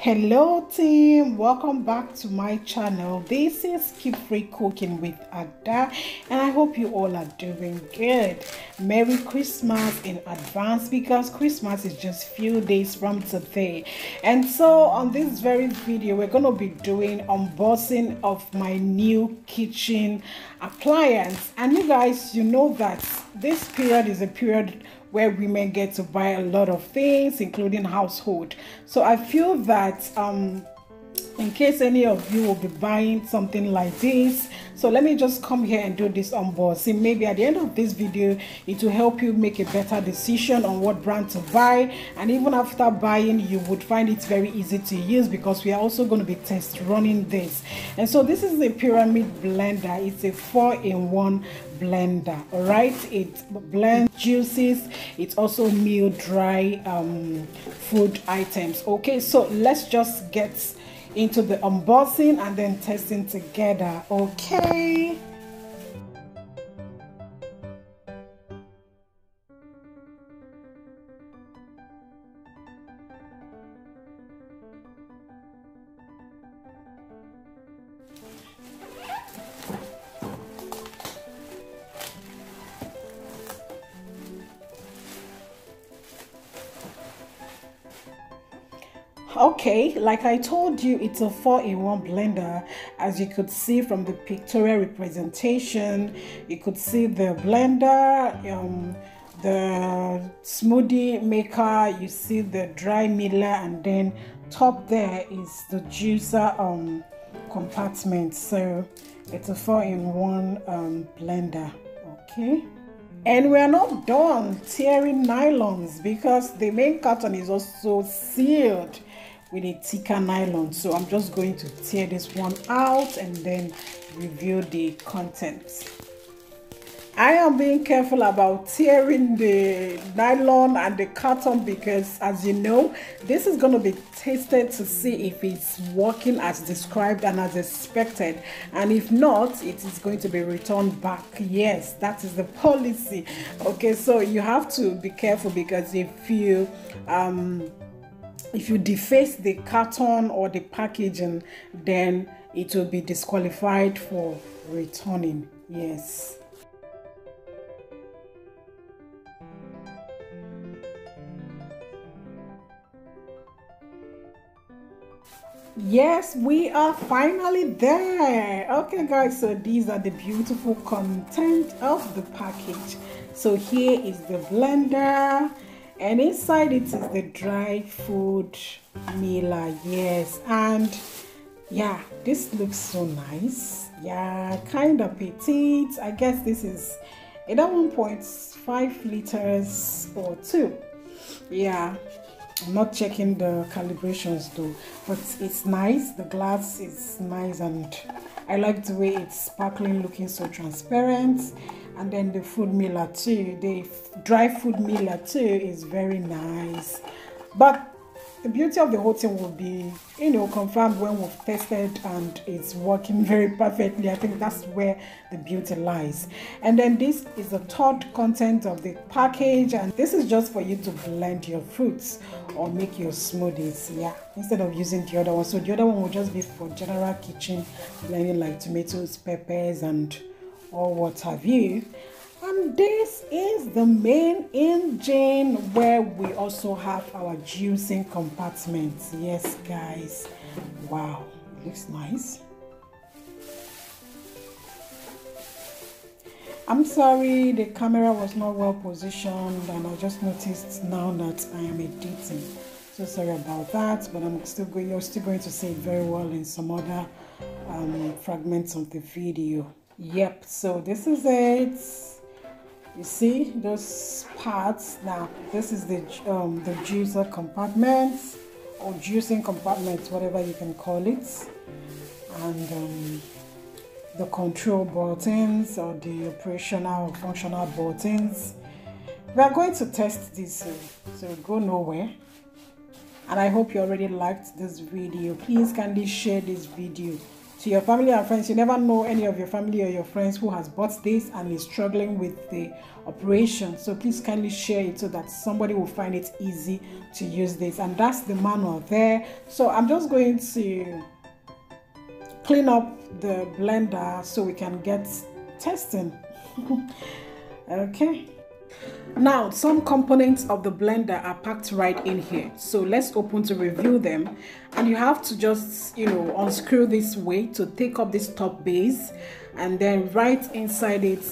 Hello team, welcome back to my channel. This is Keep Free Cooking with Ada, and I hope you all are doing good. Merry Christmas in advance, because Christmas is just few days from today. And so on this very video, we're going to be doing unboxing of my new kitchen appliance. And you guys, you know that this period is a period where women get to buy a lot of things, including household. So I feel that in case any of you will be buying something like this, so let me just come here and do this unboxing. Maybe at the end of this video, it will help you make a better decision on what brand to buy. And even after buying, you would find it very easy to use, because we are also going to be test running this. And so this is a pyramid blender. It's a 4-in-1 blender. All right, it blends juices, it also meal dry food items. Okay, so let's just get into the unboxing and then testing together. Okay, okay, like I told you, it's a 4-in-1 blender. As you could see from the pictorial representation, you could see the blender, the smoothie maker, you see the dry miller, and then top there is the juicer compartment. So it's a 4-in-1 blender. Okay, and we're not done tearing nylons, because the main carton is also sealed with a thicker nylon. So I'm just going to tear this one out and then review the contents. I am being careful about tearing the nylon and the carton, because as you know, this is going to be tested to see if it's working as described and as expected, and if not, it is going to be returned back. Yes, that is the policy. Okay, so you have to be careful, because if you deface the carton or the packaging, then it will be disqualified for returning. Yes. Yes, we are finally there. Okay guys, so these are the beautiful content of the package. So here is the blender, and inside it is the dry food miller. Yes, and yeah, this looks so nice. Yeah, kind of petite. I guess this is either 1.5 liters or 2. Yeah, I'm not checking the calibrations though, but it's nice. The glass is nice, and I like the way it's sparkling, looking so transparent. And then the food miller too, the dry food miller too, is very nice. But the beauty of the whole thing will be, confirmed when we've tested and it's working very perfectly. I think that's where the beauty lies. And then this is the third content of the package, and this is just for you to blend your fruits or make your smoothies. Yeah, instead of using the other one. So the other one will just be for general kitchen blending, like tomatoes, peppers, and or what have you. And this is the main engine, where we also have our juicing compartments. Yes guys, wow, it looks nice. I'm sorry the camera was not well positioned, and I just noticed now that I am editing. So sorry about that, but you're still going to see it very well in some other fragments of the video. Yep, so this is it. You see those parts. Now this is the juicer compartments, or juicing compartments, whatever you can call it, and the control buttons, or the operational or functional buttons. We are going to test this, so go nowhere. And I hope you already liked this video. Please kindly share this video to your family and friends. You never know any of your family or your friends who has bought this and is struggling with the operation. So please kindly share it so that somebody will find it easy to use this. And that's the manual there. So I'm just going to clean up the blender so we can get testing. Okay. Now, some components of the blender are packed right in here. So let's open to review them. And you have to just, unscrew this way to take up this top base. And then right inside it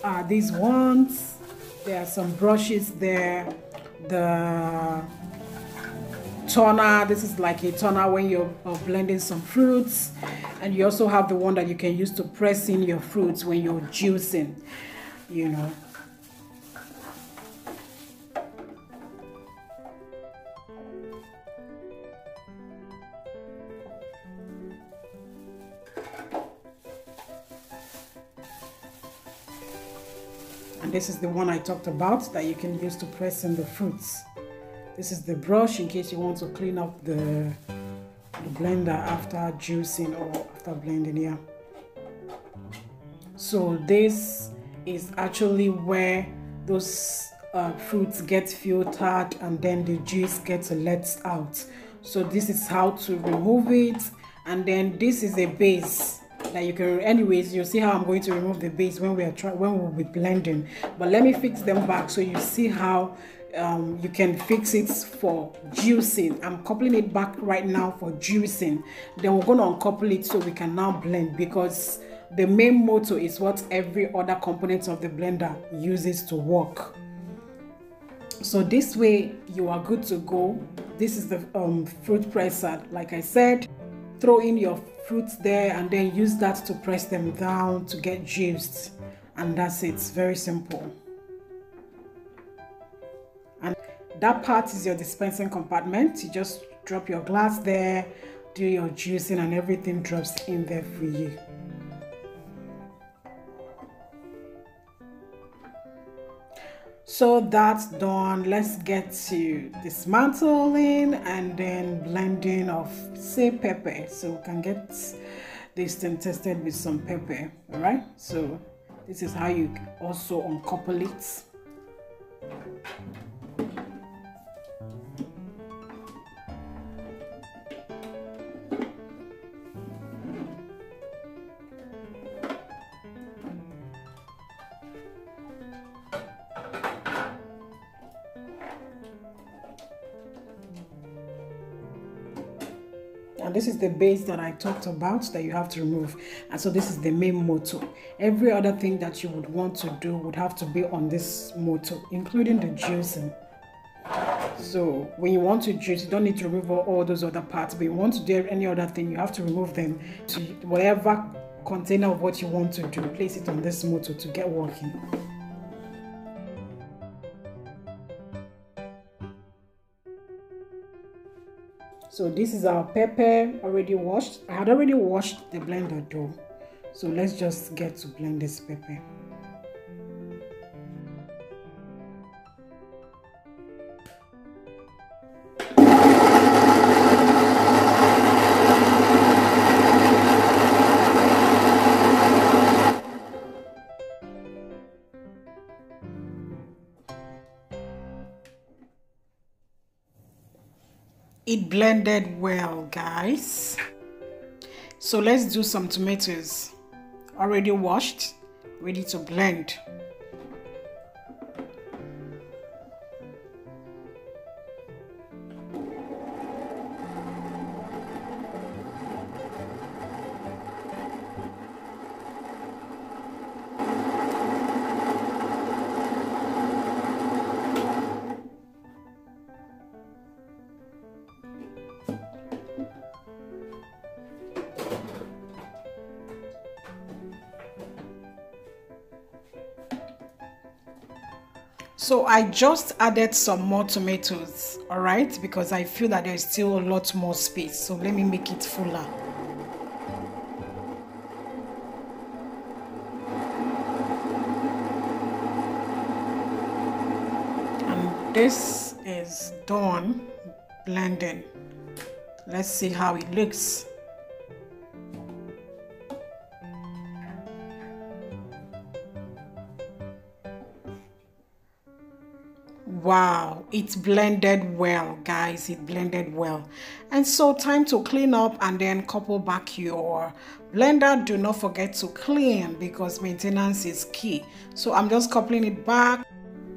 are these ones. There are some brushes there. The toner, this is like a toner when you're blending some fruits. And you also have the one that you can use to press in your fruits when you're juicing, And this is the one I talked about that you can use to press in the fruits. This is the brush in case you want to clean up the blender after juicing or after blending. Yeah. So this is actually where those fruits get filtered and then the juice gets let out. So this is how to remove it. And then this is a base that you can, anyways, you'll see how I'm going to remove the base when we'll be blending. But let me fix them back so you see how you can fix it for juicing. I'm coupling it back right now for juicing. Then we're going to uncouple it so we can now blend, because the main motor is what every other component of the blender uses to work. So this way you are good to go. This is the fruit presser. Like I said, throw in your fruits there and then use that to press them down to get juiced, and that's it. It's very simple. And that part is your dispensing compartment. You just drop your glass there, do your juicing, and everything drops in there for you. So that's done. Let's get to dismantling and then blending of, say, pepper. So we can get this thing tested with some pepper. All right. So this is how you also uncouple it. And this is the base that I talked about that you have to remove. And so this is the main motor. Every other thing that you would want to do would have to be on this motor, including the juicing. So when you want to juice, you don't need to remove all those other parts, but you want to do any other thing, you have to remove them to whatever container of what you want to do. Place it on this motor to get working. So this is our pepper already washed. I had already washed the blender though. So let's just get to blend this pepper. It blended well, guys. So let's do some tomatoes. Already washed, ready to blend. So I just added some more tomatoes, all right, because I feel that there's still a lot more space. So let me make it fuller. And this is done blending. Let's see how it looks. wow, it blended well, guys. It blended well. And so time to clean up and then couple back your blender. Do not forget to clean because maintenance is key. So I'm just coupling it back,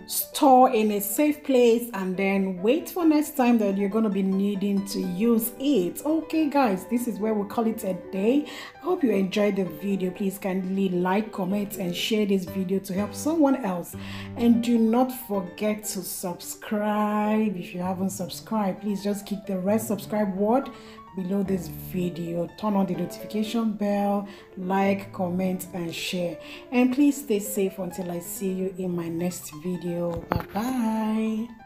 store in a safe place, and then wait for next time that you're going to be needing to use it. Okay guys, this is where we call it a day. I hope you enjoyed the video. Please kindly like, comment, and share this video to help someone else, and do not forget to subscribe. If you haven't subscribed, please just click the red subscribe word below this video, turn on the notification bell, like, comment, and share. And please stay safe until I see you in my next video. Bye bye.